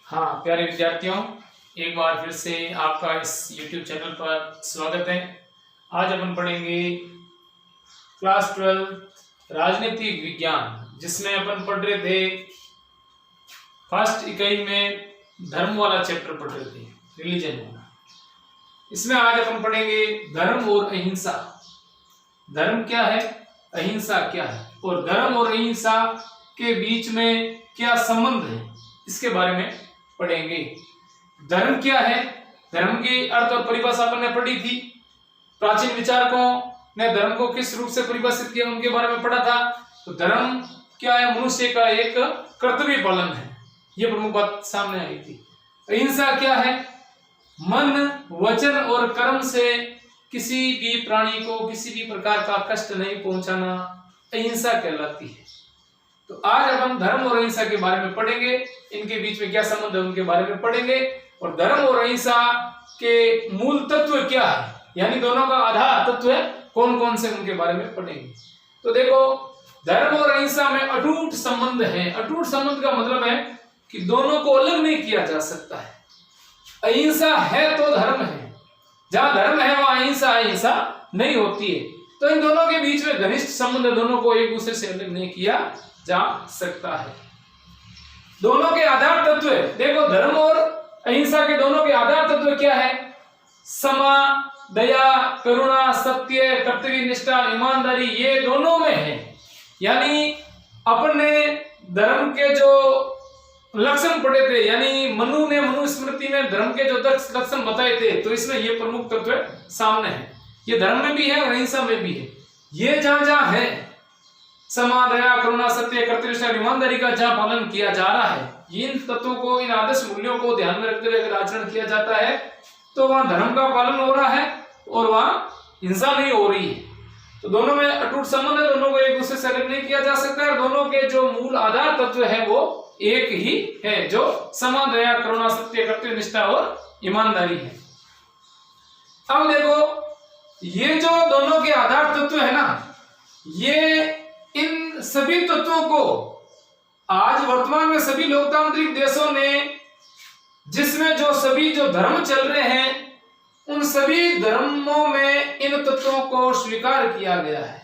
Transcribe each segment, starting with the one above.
हाँ प्यारे विद्यार्थियों, एक बार फिर से आपका इस YouTube चैनल पर स्वागत है। आज अपन पढ़ेंगे क्लास 12 राजनीतिक विज्ञान, जिसमें अपन पढ़ रहे थे फर्स्ट इकाई में धर्म वाला चैप्टर पढ़ रहे थे, रिलीजन वाला। इसमें आज अपन पढ़ेंगे धर्म और अहिंसा। धर्म क्या है, अहिंसा क्या है, और धर्म और अहिंसा के बीच में क्या संबंध है, इसके बारे में पढ़ेंगे। धर्म क्या है, धर्म की अर्थ और परिभाषा अपन ने पढ़ी थी। प्राचीन विचारकों ने धर्म को किस रूप से परिभाषित किया, उनके बारे में पढ़ा था। तो धर्म क्या है, मनुष्य का एक कर्तव्य पालन है, ये प्रमुख बात सामने आई थी। अहिंसा क्या है, मन, वचन और कर्म से किसी भी प्राणी को किसी भी प्रकार का कष्ट नहीं पहुंचाना अहिंसा कहलाती है। तो आज अब हम धर्म और अहिंसा के बारे में पढ़ेंगे, इनके बीच में क्या संबंध है उनके बारे में पढ़ेंगे, और धर्म और अहिंसा के मूल तत्व क्या है, यानी दोनों का आधार तत्व है कौन कौन से, उनके बारे में पढ़ेंगे। तो देखो, धर्म और अहिंसा में अटूट संबंध है। अटूट संबंध का मतलब है कि दोनों को अलग नहीं किया जा सकता है। अहिंसा है तो धर्म है, जहां धर्म है वहां अहिंसा नहीं होती है। तो इन दोनों के बीच में घनिष्ठ संबंध है, दोनों को एक दूसरे से अलग नहीं किया जा सकता है। दोनों के आधार तत्व है, देखो धर्म और अहिंसा के दोनों के आधार तत्व क्या है, क्षमा, दया, करुणा, सत्य, कर्तव्य निष्ठा, ईमानदारी, ये दोनों में है। यानी अपन ने धर्म के जो लक्षण पढ़े थे, यानी मनु ने मनुस्मृति में धर्म के जो 10 लक्षण बताए थे, तो इसमें ये प्रमुख तत्व सामने है। ये धर्म में भी है और अहिंसा में भी है। ये जहां जहां है, क्षमा, दया, करुणा, सत्य, कर्तव्य, ईमानदारी का जहां पालन किया जा रहा है, इन तत्वों को, इन आदर्श मूल्यों को ध्यान में रखते हुए अगर आचरण किया जाता है, तो वहां धर्म का पालन हो रहा है और वहां हिंसा नहीं हो रही है। तो दोनों में अटूट संबंध है, दोनों को एक दूसरे से अलग नहीं किया जा सकता है। दोनों के जो मूल आधार तत्व है वो एक ही है, जो क्षमा, दया, करुणा, सत्य, कर्तव्य, निष्ठा और ईमानदारी है। अब देखो, ये जो दोनों के आधार तत्व है ना, ये इन सभी तत्वों को आज वर्तमान में सभी लोकतांत्रिक देशों ने, जिसमें जो सभी जो धर्म चल रहे हैं, उन सभी धर्मों में इन तत्वों को स्वीकार किया गया है।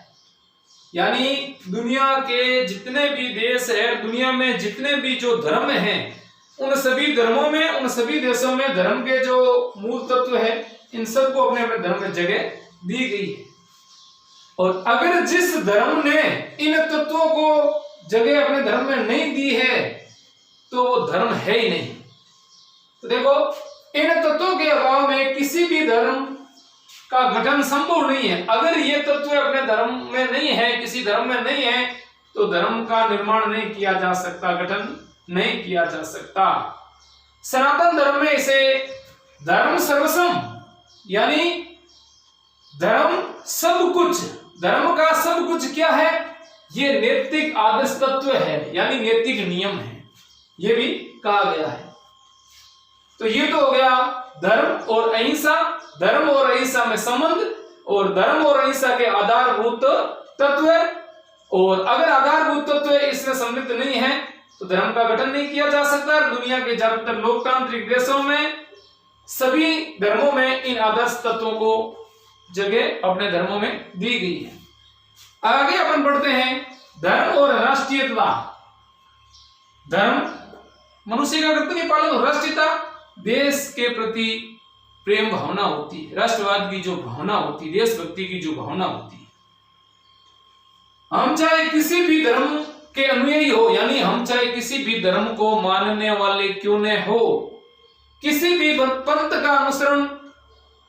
यानी दुनिया के जितने भी देश है, दुनिया में जितने भी जो धर्म हैं, उन सभी धर्मों में, उन सभी देशों में धर्म के जो मूल तत्व है, इन सबको अपने अपने धर्म में जगह दी गई है। और अगर जिस धर्म ने इन तत्वों को जगह अपने धर्म में नहीं दी है, तो वो धर्म है ही नहीं। तो देखो, इन तत्वों के अभाव में किसी भी धर्म का गठन संभव नहीं है। अगर ये तत्व अपने धर्म में नहीं है, किसी धर्म में नहीं है, तो धर्म का निर्माण नहीं किया जा सकता, गठन नहीं किया जा सकता। सनातन धर्म में इसे धर्म सर्वस्वम, यानी धर्म सब कुछ, धर्म का सब कुछ क्या है, ये नैतिक आदर्श तत्व है, यानी नैतिक नियम है, ये भी कहा गया है। तो ये तो हो गया धर्म और अहिंसा, धर्म और अहिंसा में संबंध, और धर्म और अहिंसा के आधारभूत तत्व। और अगर आधारभूत तत्व इसमें सम्मिलित नहीं है, तो धर्म का गठन नहीं किया जा सकता। दुनिया के ज्यादातर लोकतांत्रिक देशों में, सभी धर्मों में इन आदर्श तत्वों को जगह अपने धर्मों में दी गई है। आगे अपन पढ़ते हैं धर्म और राष्ट्रीयता। धर्म मनुष्य का कर्तव्य पालन, और राष्ट्रीयता देश के प्रति प्रेम भावना होती है, राष्ट्रवाद की जो भावना होती है, देशभक्ति की जो भावना होती है। हम चाहे किसी भी धर्म के अनुयायी हो, यानी हम चाहे किसी भी धर्म को मानने वाले क्यों न हो, किसी भी पंथ का अनुसरण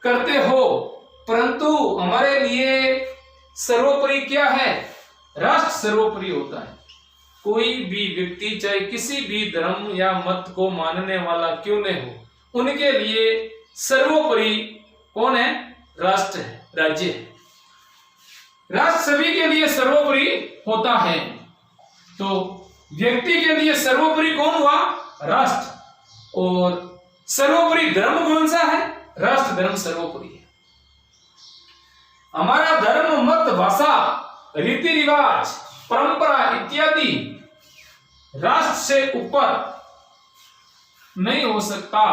करते हो, परंतु हमारे लिए सर्वोपरि क्या है, राष्ट्र सर्वोपरि होता है। कोई भी व्यक्ति चाहे किसी भी धर्म या मत को मानने वाला क्यों न हो, उनके लिए सर्वोपरि कौन है, राष्ट्र है, राज्य है। राष्ट्र सभी के लिए सर्वोपरि होता है। तो व्यक्ति के लिए सर्वोपरि कौन हुआ, राष्ट्र। और सर्वोपरि धर्म कौन सा है, राष्ट्र धर्म सर्वोपरि है। हमारा धर्म, मत, भाषा, रीति रिवाज, परंपरा इत्यादि राष्ट्र से ऊपर नहीं हो सकता।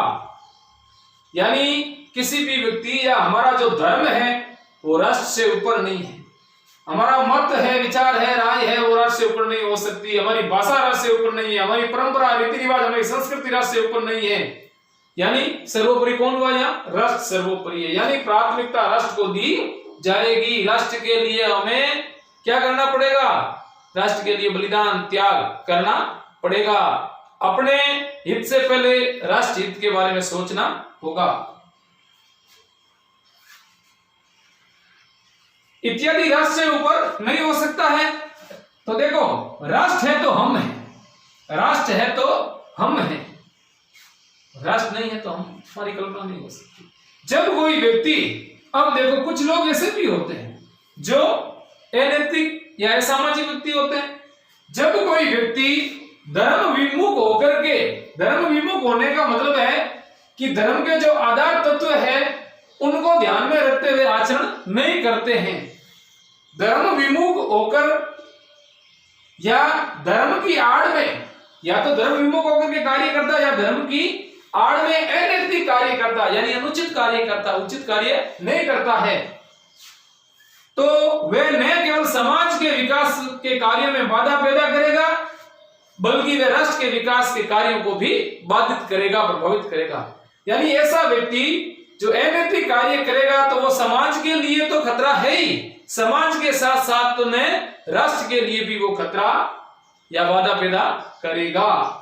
यानी किसी भी व्यक्ति या हमारा जो धर्म है वो राष्ट्र से ऊपर नहीं है। हमारा मत है, विचार है, राय है, वो राष्ट्र से ऊपर नहीं हो सकती। हमारी भाषा राष्ट्र से ऊपर नहीं है। हमारी परंपरा, रीति रिवाज, हमारी संस्कृति राष्ट्र से ऊपर नहीं है। यानी सर्वोपरि कौन हुआ? यहाँ राष्ट्र सर्वोपरि है। यानी प्राथमिकता राष्ट्र को दी जाएगी। राष्ट्र के लिए हमें क्या करना पड़ेगा? राष्ट्र के लिए बलिदान, त्याग करना पड़ेगा। अपने हित से पहले राष्ट्र हित के बारे में सोचना होगा। इत्यादि राष्ट्र से ऊपर नहीं हो सकता है। तो देखो, राष्ट्र है तो हम हैं, राष्ट्र है तो हम हैं, राष्ट्र नहीं है तो हम, हमारी कल्पना नहीं हो सकती। जब कोई व्यक्ति, अब देखो कुछ लोग ऐसे भी होते हैं जो अनैतिक या असामाजिक व्यक्ति होते हैं। जब कोई व्यक्ति धर्म विमुख होकर के, धर्म विमुख होने का मतलब है कि धर्म के जो आधार तत्व है उनको ध्यान में रखते हुए आचरण नहीं करते हैं। धर्म विमुख होकर या धर्म की आड़ में, या तो धर्म विमुख होकर के कार्य करता है या धर्म की आड़ में अनैतिक कार्य करता, यानी अनुचित कार्य करता, उचित कार्य नहीं करता है, तो वह न केवल समाज के विकास के कार्यों में बाधा पैदा करेगा, बल्कि वह राष्ट्र के विकास के कार्यों को भी बाधित करेगा, प्रभावित करेगा। यानी ऐसा व्यक्ति जो अनैतिक कार्य करेगा तो वो समाज के लिए तो खतरा है ही, समाज के साथ साथ तो न राष्ट्र के लिए भी वो खतरा या बाधा पैदा करेगा।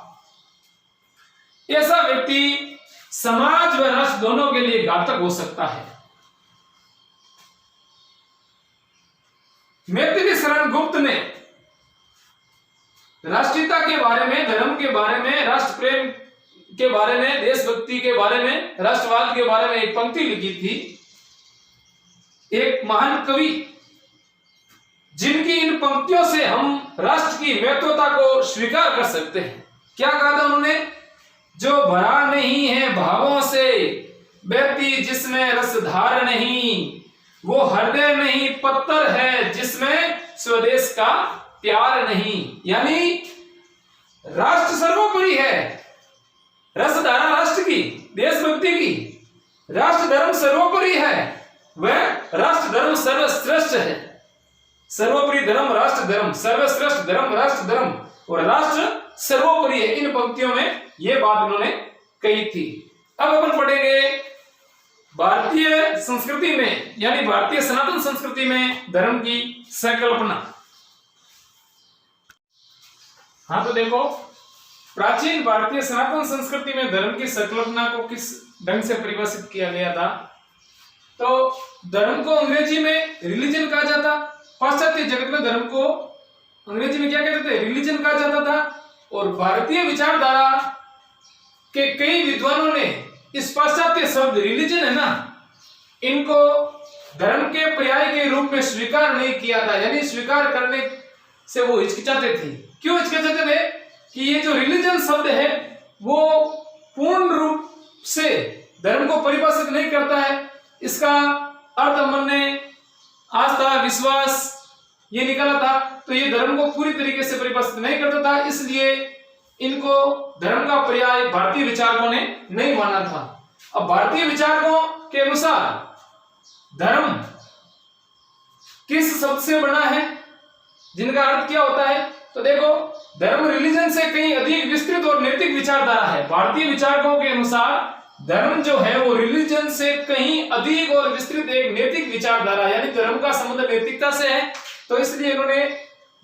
ऐसा व्यक्ति समाज व राष्ट्र दोनों के लिए घातक हो सकता है। मैथिली शरण गुप्त ने राष्ट्रीयता के बारे में, धर्म के बारे में, राष्ट्र प्रेम के बारे में, देशभक्ति के बारे में, राष्ट्रवाद के बारे में एक पंक्ति लिखी थी। एक महान कवि जिनकी इन पंक्तियों से हम राष्ट्र की महत्वता को स्वीकार कर सकते हैं। क्या कहा था उन्होंने? जो भरा नहीं है भावों से, बहती जिसमें रसधार नहीं, वो हृदय नहीं पत्थर है जिसमें स्वदेश का प्यार नहीं। यानी राष्ट्र सर्वोपरि है, रसधारा राष्ट्र की, देशभक्ति की, राष्ट्र धर्म सर्वोपरि है, वह राष्ट्र धर्म सर्वश्रेष्ठ है। सर्वोपरि धर्म राष्ट्र धर्म, सर्वश्रेष्ठ धर्म राष्ट्र धर्म, और राष्ट्र सर्वोपरि है। इन पंक्तियों में यह बात उन्होंने कही थी। अब अपन पढ़ेंगे भारतीय संस्कृति में, यानी भारतीय सनातन संस्कृति में धर्म की संकल्पना। हाँ, तो देखो, प्राचीन भारतीय सनातन संस्कृति में धर्म की संकल्पना को किस ढंग से परिभाषित किया गया था? तो धर्म को अंग्रेजी में रिलीजन कहा जाता। पाश्चात्य जगत में धर्म को अंग्रेजी में क्या कहते थे? रिलीजन कहा जाता था। और भारतीय विचारधारा के कई विद्वानों ने इस पाश्चात्य शब्द रिलीजन है ना, इनको धर्म के पर्याय के रूप में स्वीकार नहीं किया था। यानी स्वीकार करने से वो हिचकिचाते थे। क्यों हिचकिचाते थे? कि ये जो रिलीजन शब्द है वो पूर्ण रूप से धर्म को परिभाषित नहीं करता है। इसका अर्थ हमने आस्था, विश्वास ये निकाला था, तो ये धर्म को पूरी तरीके से परिभाषित नहीं करता था। इसलिए इनको धर्म का पर्याय भारतीय विचारकों ने नहीं माना था। अब भारतीय विचारकों के अनुसार धर्म किस शब्द से बना है, जिनका अर्थ क्या होता है? तो देखो, धर्म रिलीजन से कहीं अधिक विस्तृत और नैतिक विचारधारा है। भारतीय विचारकों के अनुसार धर्म जो है वो रिलीजन से कहीं अधिक और विस्तृत एक नैतिक विचारधारा, यानी धर्म का संबंध नैतिकता से है। तो इसलिए इन्होंने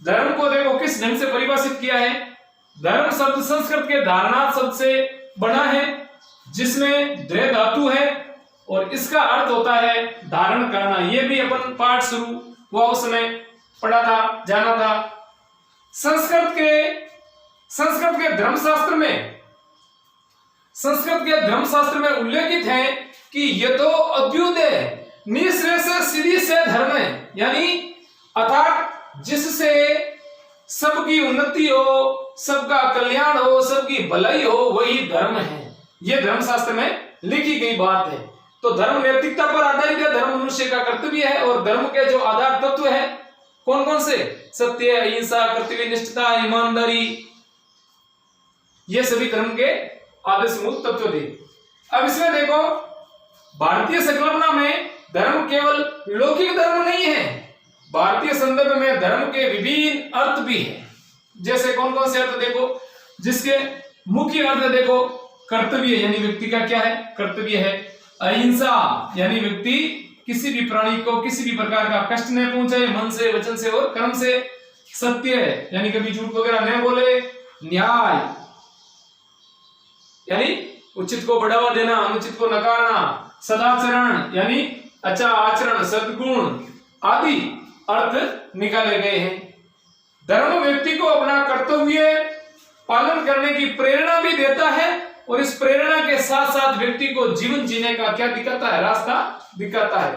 धर्म को देखो किस ढंग से परिभाषित किया है। धर्म शब्द संस्कृत के धारणार्थ शब्द से बना है, जिसमें द्रय धातु है और इसका अर्थ होता है धारण करना। ये भी अपन पाठ शुरू हुआ उस समय पढ़ा था, जाना था। संस्कृत के धर्मशास्त्र में उल्लेखित है कि यतो अभ्युदय निःश्रेयस सिद्धि से धर्म है, यानी अर्थात जिससे सबकी उन्नति हो, सबका कल्याण हो, सबकी भलाई हो, वही धर्म है। यह धर्मशास्त्र में लिखी गई बात है। तो धर्म नैतिकता पर आधारित है, धर्म मनुष्य का कर्तव्य है। और धर्म के जो आधार तत्व है कौन कौन से? सत्य, अहिंसा, कर्तव्यनिष्ठता, ईमानदारी, ये सभी धर्म के आदर्श मूल तत्व दे। अब इसमें देखो, भारतीय संकल्पना में धर्म केवल लौकिक धर्म नहीं है, भारतीय संदर्भ में धर्म के विभिन्न अर्थ भी है। जैसे कौन कौन से अर्थ देखो, जिसके मुख्य अर्थ देखो, कर्तव्य यानी व्यक्ति का क्या है, कर्तव्य है। अहिंसा यानी व्यक्ति किसी भी प्राणी को किसी भी प्रकार का कष्ट नहीं पहुंचाए, मन से, वचन से और कर्म से। सत्य यानी कभी झूठ वगैरह नहीं बोले। न्याय यानी उचित को बढ़ावा देना, अनुचित को नकारना। सदाचरण यानी अच्छा आचरण, सद्गुण आदि अर्थ निकाले गए हैं। धर्म व्यक्ति को अपना कर्तव्य पालन करने की प्रेरणा भी देता है और इस प्रेरणा के साथ साथ व्यक्ति को जीवन जीने का क्या दिखाता है, रास्ता दिखाता है।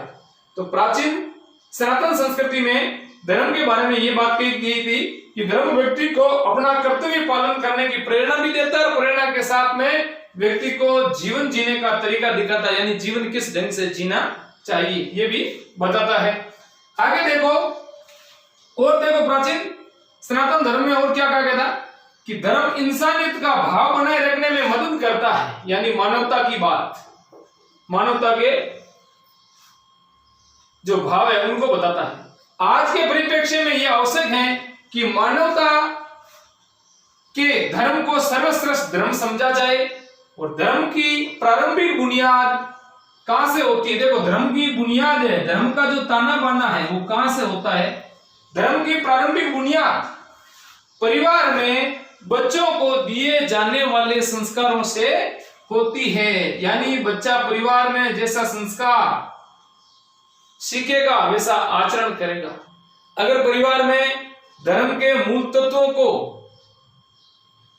तो प्राचीन सनातन संस्कृति में धर्म के बारे में ये बात कही गई थी कि धर्म व्यक्ति को अपना कर्तव्य पालन करने की प्रेरणा भी देता है और प्रेरणा के साथ में व्यक्ति को जीवन जीने का तरीका दिखाता है, यानी जीवन किस ढंग से जीना चाहिए ये भी बताता है। आगे देखो, और देखो प्राचीन सनातन धर्म में और क्या कहा गया था कि धर्म इंसानियत का भाव बनाए रखने में मदद करता है, यानी मानवता की बात, मानवता के जो भाव है उनको बताता है। आज के परिप्रेक्ष्य में यह आवश्यक है कि मानवता के धर्म को सर्वश्रेष्ठ धर्म समझा जाए और धर्म की प्रारंभिक बुनियाद कहां से होती है। देखो, धर्म की बुनियाद है, धर्म का जो ताना बाना है वो कहां से होता है। धर्म की प्रारंभिक बुनियाद परिवार में बच्चों को दिए जाने वाले संस्कारों से होती है, यानी बच्चा परिवार में जैसा संस्कार सीखेगा वैसा आचरण करेगा। अगर परिवार में धर्म के मूल तत्वों को,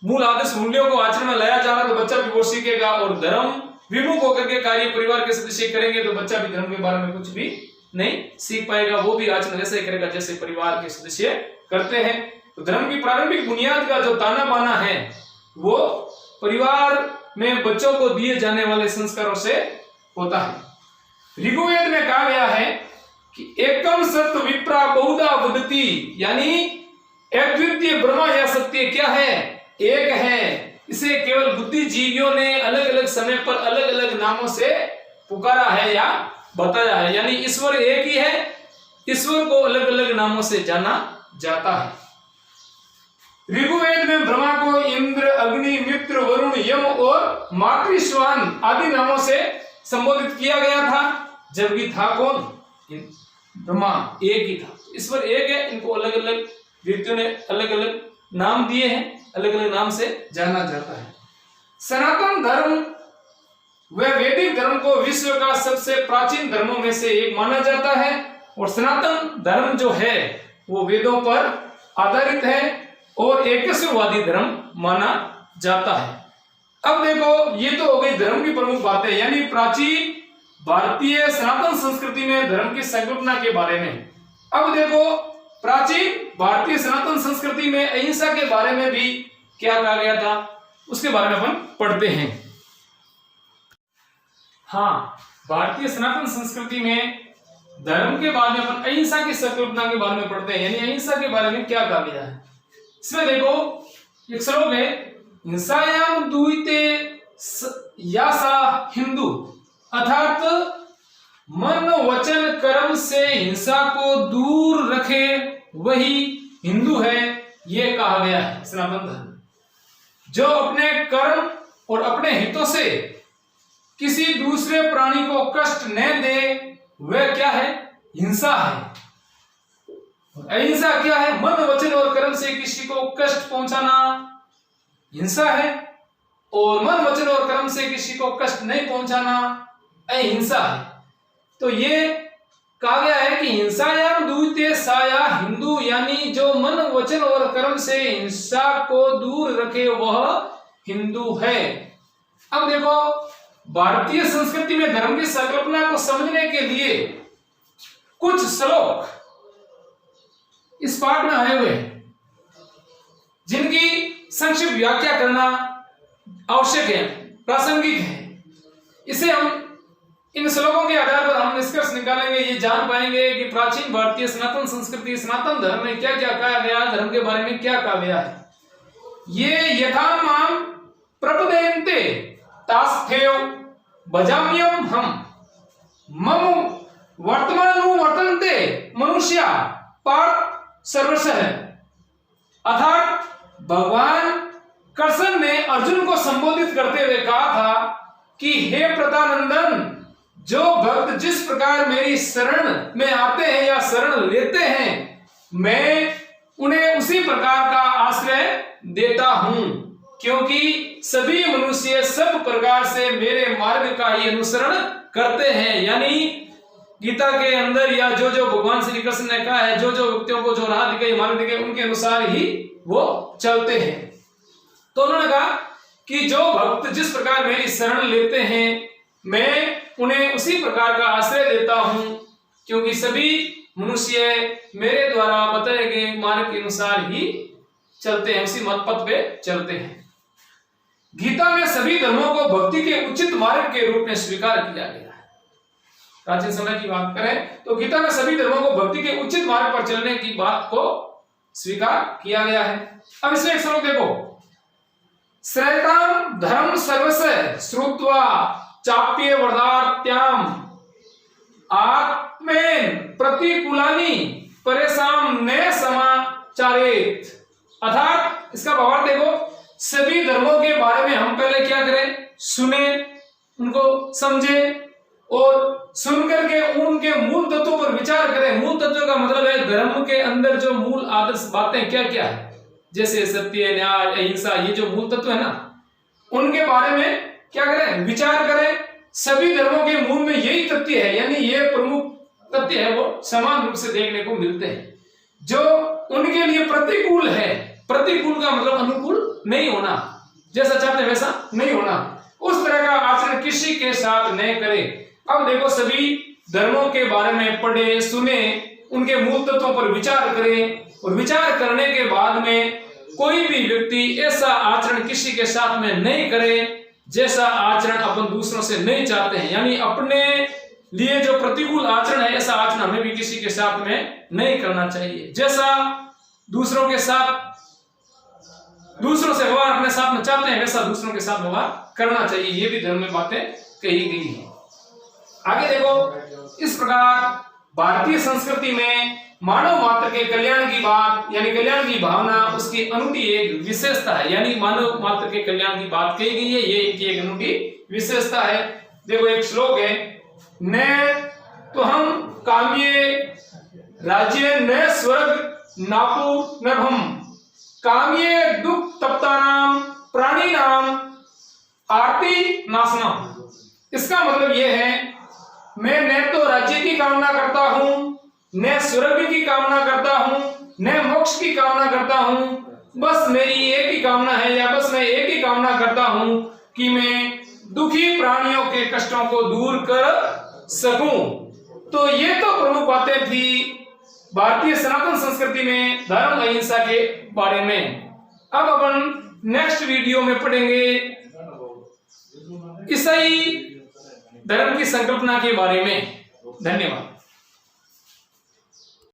मूल आदर्श मूल्यों को आचरण में लाया जा रहा तो बच्चा भी वो सीखेगा, और धर्म विमुख होकर के कार्य परिवार के सदस्य करेंगे तो बच्चा भी धर्म के बारे में कुछ भी नहीं सीख पाएगा, वो भी आचरण वैसे ही करेगा जैसे परिवार के सदस्य करते हैं। तो धर्म की प्रारंभिक बुनियाद का जो ताना बाना है वो परिवार में बच्चों को दिए जाने वाले संस्कारों से होता है। ऋग्वेद में कहा गया है कि एकम सत्य विप्रा बहुधा वदति, यानी एक द्वितीय ब्रह्म या सत्य क्या है, एक है। इसे केवल बुद्धिजीवियों ने अलग अलग समय पर अलग अलग नामों से पुकारा है या बताया है, यानी ईश्वर एक ही है, ईश्वर को अलग अलग नामों से जाना जाता है। ऋग्वेद में ब्रह्मा को इंद्र, अग्नि, मित्र, वरुण, यम और मातृश्वान आदि नामों से संबोधित किया गया था, जबकि था कौन, ब्रह्मा एक ही था। ईश्वर एक है, इनको अलग अलग व्यक्तियों ने अलग अलग नाम दिए हैं, अलग अलग नाम से जाना जाता है। सनातन धर्म व वैदिक धर्म को विश्व का सबसे प्राचीन धर्मों में से एक माना जाता है और सनातन धर्म जो है वो वेदों पर आधारित है और एकेश्वरवादी धर्म माना जाता है। अब देखो, ये तो हो गई धर्म की प्रमुख बातें, यानी प्राचीन भारतीय सनातन संस्कृति में धर्म की संकल्पना के बारे में। अब देखो, प्राचीन भारतीय सनातन संस्कृति में अहिंसा के बारे में भी क्या कहा गया था, उसके बारे में अपन पढ़ते हैं। हाँ, भारतीय सनातन संस्कृति में धर्म के बारे में अपन अहिंसा की संकल्पना के बारे में पढ़ते हैं, यानी अहिंसा के बारे में क्या कहा गया है। इसमें देखो, एक श्लोक है, हिंसायाम दुहिते यासा हिंदू, अर्थात मन वचन कर्म से हिंसा को दूर रखे वही हिंदू है, यह कहा गया है सनातन धर्म। जो अपने कर्म और अपने हितों से किसी दूसरे प्राणी को कष्ट न दे वह क्या है, हिंसा है। अहिंसा क्या है, मन वचन और कर्म से किसी को कष्ट पहुंचाना हिंसा है, और मन वचन और कर्म से किसी को कष्ट नहीं पहुंचाना अहिंसा है। तो ये कहा गया है कि हिंसायाम दुहिते साया हिंदू, यानी जो मन वचन और कर्म से हिंसा को दूर रखे वह हिंदू है। अब देखो, भारतीय संस्कृति में धर्म की संकल्पना को समझने के लिए कुछ श्लोक इस पाठ में आए हुए हैं, जिनकी संक्षिप्त व्याख्या करना आवश्यक है, प्रासंगिक है। इसे हम इन श्लोकों के आधार पर हम निष्कर्ष निकालेंगे, ये जान पाएंगे कि प्राचीन भारतीय सनातन संस्कृति, सनातन धर्म में क्या क्या कहा गया, धर्म के बारे में क्या कहा गया है। ये यथा माम प्रपदेन्ते तास्थेय भजाम्यहम् हम मम वर्तमानु वर्तन्ते मनुष्या पार्थ सर्वशः। अर्थात भगवान कृष्ण ने अर्जुन को संबोधित करते हुए कहा था कि हे प्रतानंदन, जो भक्त जिस प्रकार मेरी शरण में आते हैं या शरण लेते हैं, मैं उन्हें उसी प्रकार का आश्रय देता हूं, क्योंकि सभी मनुष्य सब प्रकार से मेरे मार्ग का ही अनुसरण करते हैं। यानी गीता के अंदर या जो जो भगवान श्री कृष्ण ने कहा है, जो जो व्यक्तियों को जो राह दिखाई, मार्ग दिखाई, उनके अनुसार ही वो चलते हैं। तो उन्होंने कहा कि जो भक्त जिस प्रकार मेरी शरण लेते हैं, मैं उन्हें उसी प्रकार का आश्रय देता हूं, क्योंकि सभी मनुष्य मेरे द्वारा बताए गए मार्ग के अनुसार ही चलते हैं, उसी मत पथ पे चलते हैं। गीता में सभी धर्मों को भक्ति के उचित मार्ग के रूप में स्वीकार किया गया है। प्राचीन समय की बात करें तो गीता में सभी धर्मों को भक्ति के उचित मार्ग पर चलने की बात को स्वीकार किया गया है। अब इसमें एक श्लोक देखो, श्रेयताम धर्म सर्वस्य श्रुत्वा चाप्य वदार्त्याम आत्मेन प्रतिकूलानि परेशान ने समाचारेत। अर्थात इसका भावार्थ देखो, सभी धर्मों के बारे में हम पहले क्या करें, सुने, उनको समझे और सुनकर के उनके मूल तत्वों पर विचार करें। मूल तत्व का मतलब है धर्म के अंदर जो मूल आदर्श बातें क्या क्या है, जैसे सत्य, न्याय, अहिंसा, ये जो मूल तत्व है ना, उनके बारे में क्या करें, विचार करें। सभी धर्मों के मूल में यही तथ्य है, यानी ये प्रमुख तथ्य है, वो समान रूप से देखने को मिलते हैं। जो उनके लिए प्रतिकूल है, प्रतिकूल का मतलब अनुकूल नहीं होना, जैसा चाहते वैसा नहीं होना, उस तरह का आचरण किसी के साथ न करें। अब देखो, सभी धर्मों के बारे में पढ़े, सुने, उनके मूल तत्वों पर विचार करें, और विचार करने के बाद में कोई भी व्यक्ति ऐसा आचरण किसी के साथ में नहीं करे जैसा आचरण अपन दूसरों से नहीं चाहते हैं। यानी अपने लिए जो प्रतिकूल आचरण है, ऐसा आचरण हमें भी किसी के साथ में नहीं करना चाहिए। जैसा दूसरों के साथ, दूसरों से व्यवहार अपने साथ में चाहते हैं, वैसा दूसरों के साथ व्यवहार करना चाहिए। ये भी धर्म में बातें कही गई है। आगे देखो, इस प्रकार भारतीय संस्कृति में मानव मात्र के कल्याण की बात, यानी कल्याण की भावना, उसकी अनूठी एक विशेषता है। यानी मानव मात्र के कल्याण की बात कही गई है, ये इनकी एक अनूठी विशेषता है। देखो, एक श्लोक है, न तो हम काम्ये राज्य न स्वर्ग नापु नभम काम्ये दुख तप्तानाम प्राणी नाम आरती नाशनम। इसका मतलब यह है, मैं न तो राज्य की कामना करता हूं, न स्वर्ग की कामना करता हूं, न मोक्ष की कामना करता हूं। बस मेरी एक ही कामना है, या बस मैं एक ही कामना करता हूं कि मैं दुखी प्राणियों के कष्टों को दूर कर सकूं। तो ये तो प्रमुख बातें थी भारतीय सनातन संस्कृति में धर्म अहिंसा के बारे में। अब अपन नेक्स्ट वीडियो में पढ़ेंगे ईसाई धर्म की संकल्पना के बारे में। धन्यवाद।